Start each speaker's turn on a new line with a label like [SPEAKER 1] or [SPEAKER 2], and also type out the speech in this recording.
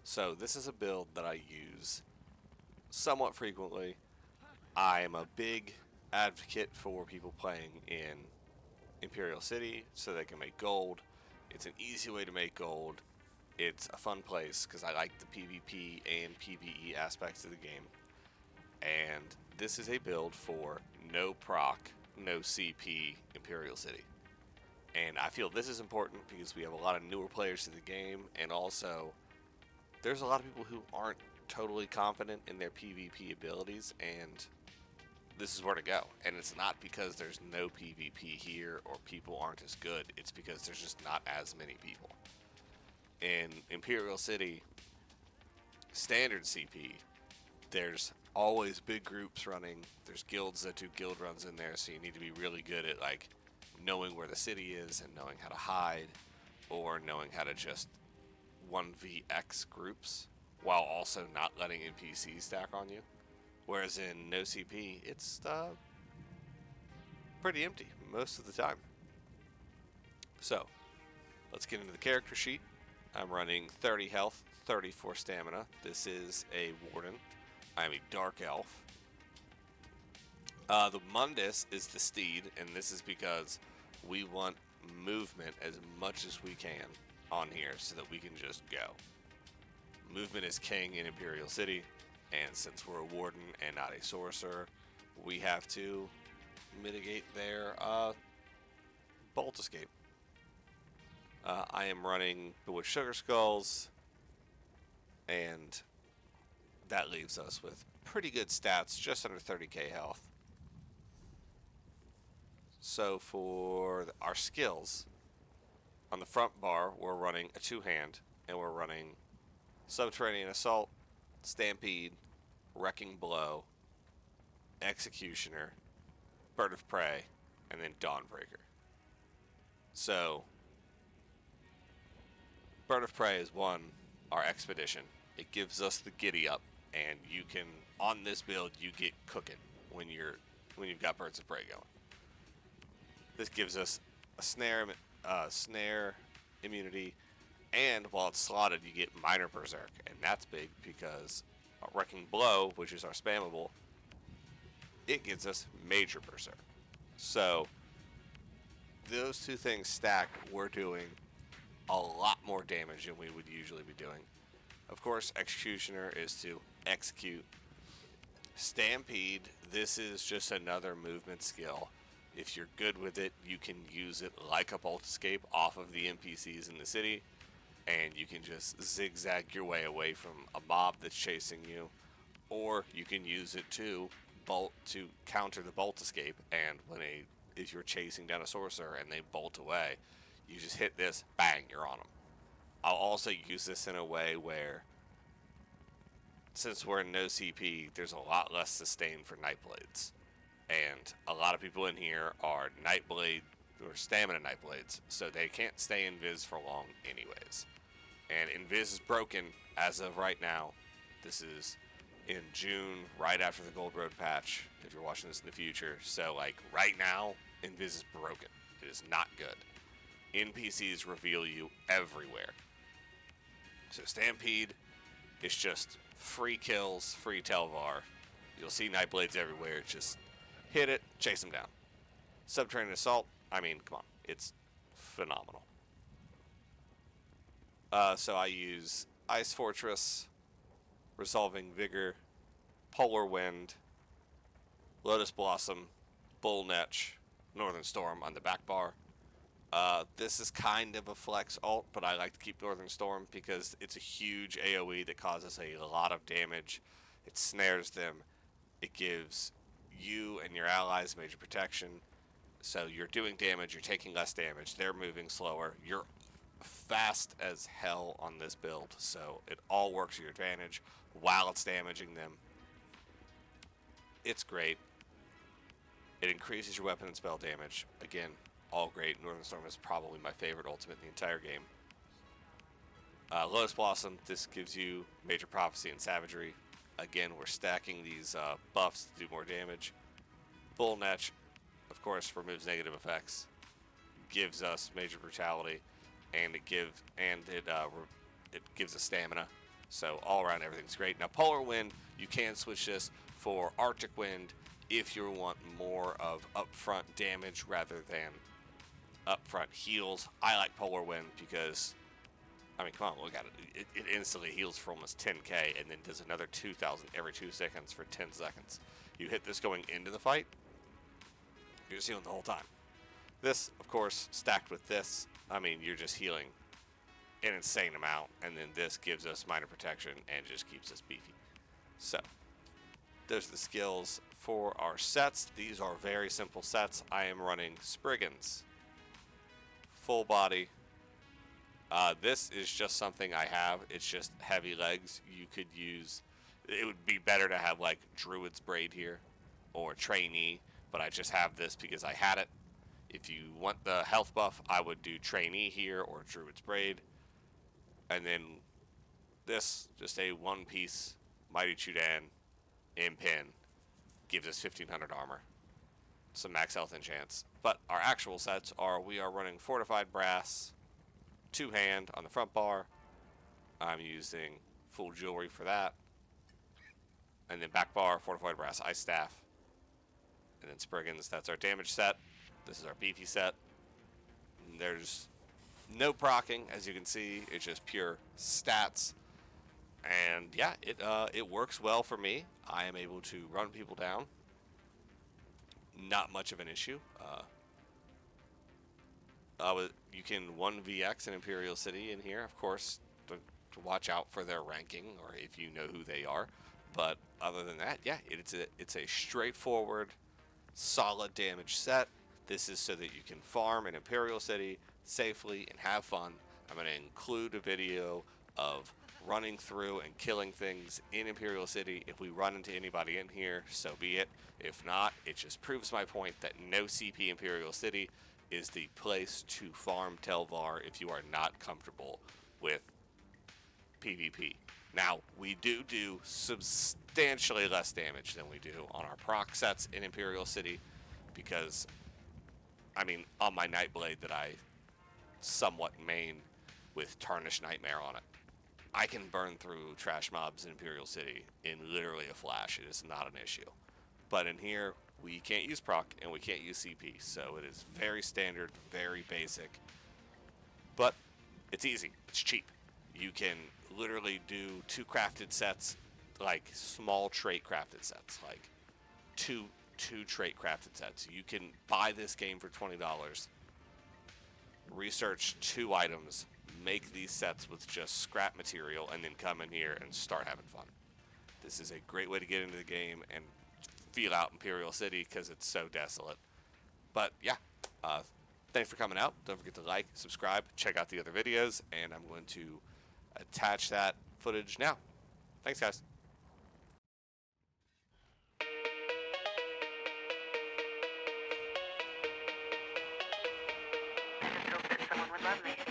[SPEAKER 1] So this is a build that I use somewhat frequently. I am a big advocate for people playing in Imperial City so they can make gold. It's an easy way to make gold. It's a fun place because I like the PvP and PvE aspects of the game. And this is a build for no proc, no CP Imperial City. And I feel this is important because we have a lot of newer players to the game, and also there's a lot of people who aren't totally confident in their PvP abilities, and this is where to go. And it's not because there's no PvP here or people aren't as good, it's because there's just not as many people. In Imperial City, standard CP, there's always big groups running. There's guilds that do guild runs in there, so you need to be really good at like knowing where the city is and knowing how to hide, or knowing how to just 1vx groups while also not letting NPCs stack on you. Whereas in no CP, it's pretty empty most of the time. So let's get into the character sheet. I'm running 30 health, 34 stamina. This is a warden. I'm a dark elf. The Mundus is the steed, and this is because we want movement as much as we can on here so that we can just go. Movement is king in Imperial City, and since we're a warden and not a sorcerer, we have to mitigate their bolt escape. I am running Bewitched Sugar Skulls, and that leaves us with pretty good stats, just under 30k health. So for our skills, on the front bar, we're running a two-hand, and we're running Subterranean Assault, Stampede, Wrecking Blow, Executioner, Bird of Prey, and then Dawnbreaker. So, Bird of Prey is our expedition. It gives us the giddy up, and you can, on this build, you get cooking when you've got Birds of Prey going. This gives us a snare immunity, and while it's slotted, you get minor berserk, and that's big because Wrecking Blow, which is our spammable, it gives us major berserk. So those two things stacked, we're doing a lot more damage than we would usually be doing. Of course, Executioner is to execute. Stampede, this is just another movement skill. If you're good with it, you can use it like a bolt escape off of the NPCs in the city, and you can just zigzag your way away from a mob that's chasing you, or you can use it to counter the bolt escape. And if you're chasing down a sorcerer and they bolt away, you just hit this, bang, you're on them. I'll also use this in a way where, since we're in no CP, there's a lot less sustain for Nightblades. And a lot of people in here are Nightblade or Stamina Nightblades, so they can't stay invis for long anyways. And invis is broken as of right now. This is in June, right after the Gold Road patch, if you're watching this in the future. So, like, right now, invis is broken. It is not good. NPCs reveal you everywhere. So Stampede is just free kills, free telvar. You'll see Nightblades everywhere. Just hit it, chase them down. Subterranean Assault, I mean, come on. It's phenomenal. So I use Ice Fortress, Resolving Vigor, Polar Wind, Lotus Blossom, Bull Netch, Northern Storm on the back bar. This is kind of a flex ult, but I like to keep Northern Storm because it's a huge AoE that causes a lot of damage. It snares them. It gives you and your allies major protection. So you're doing damage, you're taking less damage, they're moving slower. You're fast as hell on this build, so it all works to your advantage while it's damaging them. It's great. It increases your weapon and spell damage. Again, all great. Northern Storm is probably my favorite ultimate in the entire game. Lotus Blossom, this gives you Major Prophecy and Savagery. Again, we're stacking these buffs to do more damage. Bull Netch, of course, removes negative effects, gives us Major Brutality, and it gives us stamina. So all around, everything's great. Now, polar wind, you can switch this for Arctic wind if you want more of upfront damage rather than upfront heals. I like polar wind because, I mean, come on, look at it. It instantly heals for almost 10k and then does another 2,000 every 2 seconds for 10 seconds. You hit this going into the fight, you're just healing the whole time. This, of course, stacked with this, I mean, you're just healing an insane amount, and then this gives us minor protection and just keeps us beefy. So, those are the skills for our sets. These are very simple sets. I am running Spriggans, full body. This is just something I have. It's just heavy legs. You could use, it would be better to have like Druid's Braid here or Trainee, but I just have this because I had it. If you want the health buff, I would do Trainee here or Druid's Braid. And then this, just a one-piece Mighty Chudan Impin, gives us 1500 armor, some max health enchants. But our actual sets are, we are running Fortified Brass, 2-hand on the front bar. I'm using full jewelry for that. And then back bar, Fortified Brass, Ice Staff. And then Spriggans, that's our damage set. This is our beefy set. And there's no procking, as you can see. It's just pure stats. And yeah, it works well for me. I am able to run people down. Not much of an issue. You can 1vx an Imperial City in here, of course, to watch out for their ranking, or if you know who they are. But other than that, yeah, it's a straightforward, solid damage set. This is so that you can farm an Imperial City safely and have fun. I'm going to include a video of running through and killing things in Imperial City. If we run into anybody in here, so be it. If not, it just proves my point that no CP Imperial City is the place to farm Telvar if you are not comfortable with PvP. Now, we do substantially less damage than we do on our proc sets in Imperial City because, I mean, on my Nightblade that I somewhat main with Tarnished Nightmare on it, I can burn through trash mobs in Imperial City in literally a flash. It is not an issue. But in here, we can't use proc and we can't use CP, so it is very standard, very basic. But it's easy, it's cheap. You can literally do 2 crafted sets, like small trait crafted sets, like two trait crafted sets. You can buy this game for $20, research 2 items, make these sets with just scrap material, and then come in here and start having fun. This is a great way to get into the game and feel out Imperial City because it's so desolate. But yeah, thanks for coming out. Don't forget to like, subscribe, check out the other videos, and I'm going to attach that footage now. Thanks, guys.
[SPEAKER 2] I just hope that someone would love me.